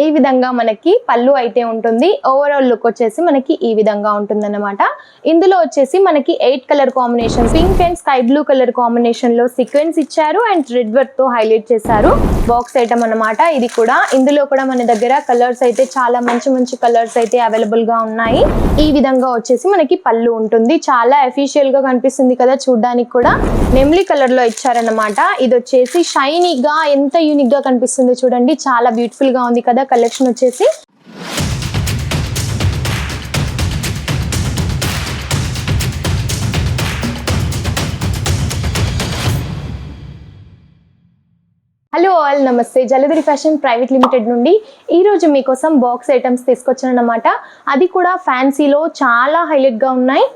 ఈ విధంగా మనకి పళ్ళు అయితే ఉంటుంది. ఓవరాల్ లుక్ వచ్చేసి మనకి ఈ విధంగా ఉంటుందన్నమాట. ఇందులో వచ్చేసి మనకి 8 colour combination, pink and sky blue colour combination లో సీక్వెన్స్ ఇచ్చారు అండ్ రెడ్ వర్క్ తో హైలైట్ చేశారు. బాక్స్ ఐటమ్ అన్నమాట ఇది కూడా. ఇందులో కూడా మన దగ్గర కలర్స్ అయితే చాలా మంచి కలర్స్ అయితే అవైలబుల్ గా ఉన్నాయి. ఈ విధంగా వచ్చేసి మనకి పళ్ళు ఉంటుంది. చాలా ఎఫిషియల్ గా కనిపిస్తుంది కదా చూడడానికి కూడా. నెమ్లీ కలర్ లో ఇచ్చారన్నమాట. ఇది వచ్చేసి షైనీగా ఎంత యూనిక్ గా కనిపిస్తుంది చూడండి. చాలా బ్యూటిఫుల్ గా ఉంది కదా కలెక్షన్ వచ్చేసి. హలో ఆల్, నమస్తే. జలధరి ఫ్యాషన్ ప్రైవేట్ లిమిటెడ్ నుండి ఈ రోజు మీకోసం బాక్స్ ఐటమ్స్ తీసుకొచ్చానన్నమాట. అది కూడా ఫ్యాన్సీలో చాలా హైలైట్ గా ఉన్నాయి.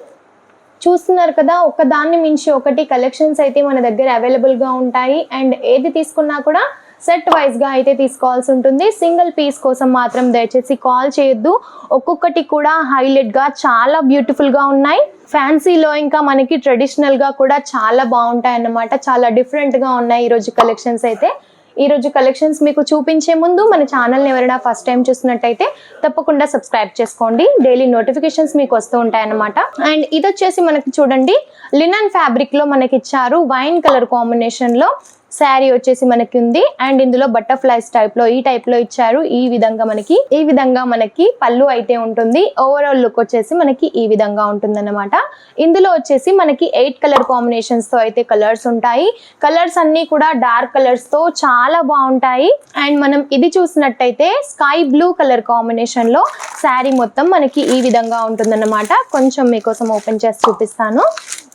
చూస్తున్నారు కదా, ఒకదాన్ని మించి ఒకటి కలెక్షన్స్ అయితే మన దగ్గర అవైలబుల్ గా ఉంటాయి. అండ్ ఏది తీసుకున్నా కూడా సెట్ వైజ్ గా అయితే తీసుకోవాల్సి ఉంటుంది. సింగిల్ పీస్ కోసం మాత్రం దయచేసి కాల్ చేయొద్దు. ఒక్కొక్కటి కూడా హైలైట్ గా చాలా బ్యూటిఫుల్ గా ఉన్నాయి. ఫ్యాన్సీలో ఇంకా మనకి ట్రెడిషనల్ గా కూడా చాలా బాగుంటాయి అన్నమాట. చాలా డిఫరెంట్ గా ఉన్నాయి ఈ రోజు కలెక్షన్స్ అయితే. ఈ రోజు కలెక్షన్స్ మీకు చూపించే ముందు మన ఛానల్ని ఎవరైనా ఫస్ట్ టైం చూసినట్టయితే తప్పకుండా సబ్స్క్రైబ్ చేసుకోండి. డైలీ నోటిఫికేషన్స్ మీకు వస్తూ ఉంటాయి అన్నమాట. అండ్ ఇది వచ్చేసి మనకి చూడండి, లినన్ ఫ్యాబ్రిక్ లో మనకి ఇచ్చారు. వైన్ కలర్ కాంబినేషన్ లో శారీ వచ్చేసి మనకి ఉంది. అండ్ ఇందులో బటర్ఫ్లైస్ టైప్ లో ఈ టైప్ లో ఇచ్చారు. ఈ విధంగా మనకి పళ్ళు అయితే ఉంటుంది. ఓవరాల్ లుక్ వచ్చేసి మనకి ఈ విధంగా ఉంటుంది అన్నమాట. ఇందులో వచ్చేసి మనకి 8 కలర్ కాంబినేషన్స్ తో అయితే కలర్స్ ఉంటాయి. కలర్స్ అన్ని కూడా డార్క్ కలర్స్ తో చాలా బాగుంటాయి. అండ్ మనం ఇది చూసినట్టయితే స్కై బ్లూ కలర్ కాంబినేషన్ లో శారీ మొత్తం మనకి ఈ విధంగా ఉంటుందన్నమాట. కొంచెం మీకోసం ఓపెన్ చేసి చూపిస్తాను.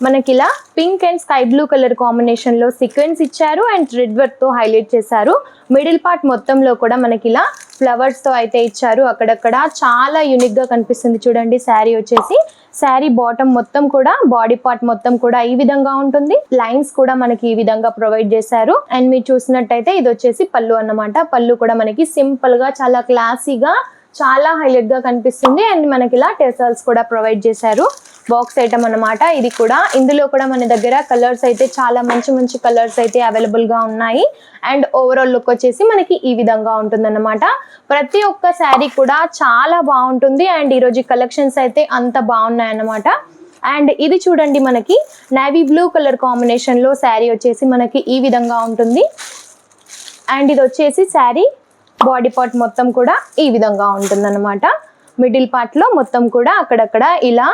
మనకి ఇలా pink and sky blue colour combination లో సీక్వెన్స్ ఇచ్చారు అండ్ రెడ్ వర్క్ తో హైలైట్ చేశారు. మిడిల్ పార్ట్ మొత్తంలో కూడా మనకి ఇలా ఫ్లవర్స్ తో అయితే ఇచ్చారు. అక్కడక్కడ చాలా యూనిక్ గా కనిపిస్తుంది చూడండి. శారీ వచ్చేసి శారీ బాటమ్ మొత్తం కూడా, బాడీ పార్ట్ మొత్తం కూడా ఈ విధంగా ఉంటుంది. లైన్స్ కూడా మనకి ఈ విధంగా ప్రొవైడ్ చేశారు. అండ్ మీరు చూసినట్టయితే ఇది వచ్చేసి పళ్ళు అన్నమాట. పళ్ళు కూడా మనకి సింపుల్ గా చాలా క్లాసీగా చాలా హైలైట్ గా కనిపిస్తుంది. అండ్ మనకి ఇలా టెసల్స్ కూడా ప్రొవైడ్ చేశారు. బాక్స్ ఐటమ్ అన్నమాట ఇది కూడా. ఇందులో కూడా మన దగ్గర కలర్స్ అయితే చాలా మంచి కలర్స్ అయితే అవైలబుల్ గా ఉన్నాయి. అండ్ ఓవరాల్ లుక్ వచ్చేసి మనకి ఈ విధంగా ఉంటుందన్నమాట. ప్రతి ఒక్క శారీ కూడా చాలా బాగుంటుంది. అండ్ ఈరోజు కలెక్షన్స్ అయితే అంత బాగున్నాయి అన్నమాట. అండ్ ఇది చూడండి, మనకి నేవీ బ్లూ కలర్ కాంబినేషన్ లో శారీ వచ్చేసి మనకి ఈ విధంగా ఉంటుంది. అండ్ ఇది వచ్చేసి శారీ బాడీ పార్ట్ మొత్తం కూడా ఈ విధంగా ఉంటుందన్నమాట. మిడిల్ పార్ట్ లో మొత్తం కూడా అక్కడక్కడ ఇలా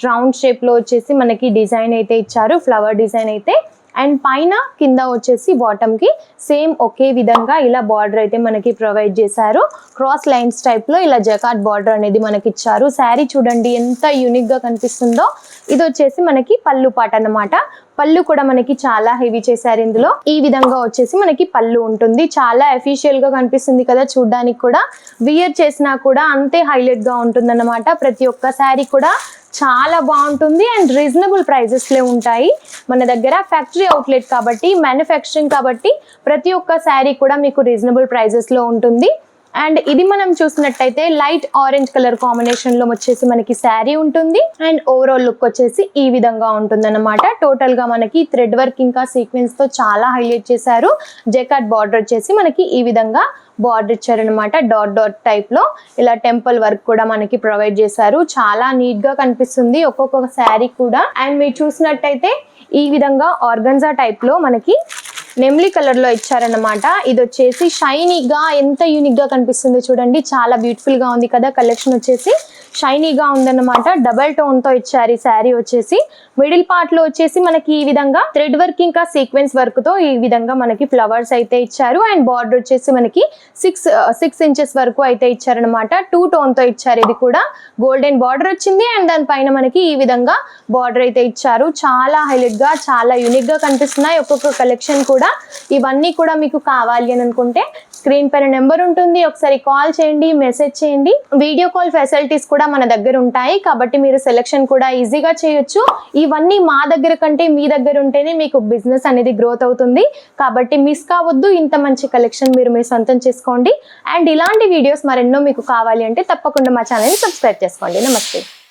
రౌండ్ షేప్ లో వచ్చేసి మనకి డిజైన్ అయితే ఇచ్చారు, ఫ్లవర్ డిజైన్ అయితే. అండ్ పైన కింద వచ్చేసి బాటమ్ కి సేమ్ ఒకే విధంగా ఇలా బార్డర్ అయితే మనకి ప్రొవైడ్ చేశారు. క్రాస్ లైన్స్ టైప్ లో ఇలా జకార్డ్ బార్డర్ అనేది మనకి ఇచ్చారు. శారీ చూడండి ఎంత యూనిక్ గా కనిపిస్తుందో. ఇది వచ్చేసి మనకి పళ్ళు పాట అన్నమాట. పళ్ళు కూడా మనకి చాలా హెవీ చేశారు. ఇందులో ఈ విధంగా వచ్చేసి మనకి పళ్ళు ఉంటుంది. చాలా ఎఫిషియల్ గా కనిపిస్తుంది కదా చూడడానికి కూడా. వియర్ చేసినా కూడా అంతే హైలైట్ గా ఉంటుంది అన్నమాట. ప్రతి ఒక్క శారీ కూడా చాలా బాగుంటుంది. అండ్ రీజనబుల్ ప్రైజెస్ లో ఉంటాయి. మన దగ్గర ఫ్యాక్టరీ అవుట్లెట్ కాబట్టి, మ్యానుఫ్యాక్చరింగ్ కాబట్టి ప్రతి ఒక్క శారీ కూడా మీకు రీజనబుల్ ప్రైజెస్ లో ఉంటుంది. అండ్ ఇది మనం చూసినట్టయితే లైట్ ఆరెంజ్ కలర్ కాంబినేషన్ లో వచ్చేసి మనకి శారీ ఉంటుంది. అండ్ ఓవరాల్ లుక్ వచ్చేసి ఈ విధంగా ఉంటుంది అన్నమాట. టోటల్ గా మనకి థ్రెడ్ వర్క్ ఇంకా సీక్వెన్స్ తో చాలా హైలైట్ చేశారు. జకార్డ్ బార్డర్ వచ్చేసి మనకి ఈ విధంగా బార్డర్ ఇచ్చారనమాట. డాట్ టైప్ లో ఇలా టెంపుల్ వర్క్ కూడా మనకి ప్రొవైడ్ చేశారు. చాలా నీట్ గా కనిపిస్తుంది ఒక్కొక్క శారీ కూడా. అండ్ మీరు చూసినట్టయితే ఈ విధంగా ఆర్గన్జా టైప్ లో మనకి నెమ్లీ కలర్ లో ఇచ్చారన్నమాట. ఇది వచ్చేసి షైనీగా ఎంత యూనిక్ గా కనిపిస్తుంది చూడండి. చాలా బ్యూటిఫుల్ గా ఉంది కదా కలెక్షన్ వచ్చేసి. షైనీగా ఉందన్నమాట. డబల్ టోన్ తో ఇచ్చారు ఈ శారీ వచ్చేసి. మిడిల్ పార్ట్ లో వచ్చేసి మనకి ఈ విధంగా థ్రెడ్ వర్క్ ఇంకా సీక్వెన్స్ వర్క్ తో ఈ విధంగా మనకి ఫ్లవర్స్ అయితే ఇచ్చారు. అండ్ బార్డర్ వచ్చేసి మనకి 6 ఇంచెస్ వరకు అయితే ఇచ్చారనమాట. 2 టోన్ తో ఇచ్చారు. ఇది కూడా గోల్డెన్ బార్డర్ వచ్చింది. అండ్ దానిపైన మనకి ఈ విధంగా బార్డర్ అయితే ఇచ్చారు. చాలా హైలైట్ గా చాలా యూనిక్ గా కనిపిస్తున్నాయి ఒక్కొక్క కలెక్షన్ కూడా. ఇవన్నీ కూడా మీకు కావాలి అని అనుకుంటే స్క్రీన్ పైన నెంబర్ ఉంటుంది, ఒకసారి కాల్ చేయండి, మెసేజ్ చేయండి. వీడియో కాల్ ఫెసిలిటీస్ కూడా మన దగ్గర ఉంటాయి కాబట్టి మీరు సెలెక్షన్ కూడా ఈజీగా చేయొచ్చు. ఇవన్నీ మా దగ్గర కంటే మీ దగ్గర ఉంటేనే మీకు బిజినెస్ అనేది గ్రోత్ అవుతుంది. కాబట్టి మిస్ కావద్దు. ఇంత మంచి కలెక్షన్ మీరు మీ సొంతం చేసుకోండి. అండ్ ఇలాంటి వీడియోస్ మరెన్నో మీకు కావాలి అంటే తప్పకుండా మా ఛానల్ని సబ్స్క్రైబ్ చేసుకోండి. నమస్తే.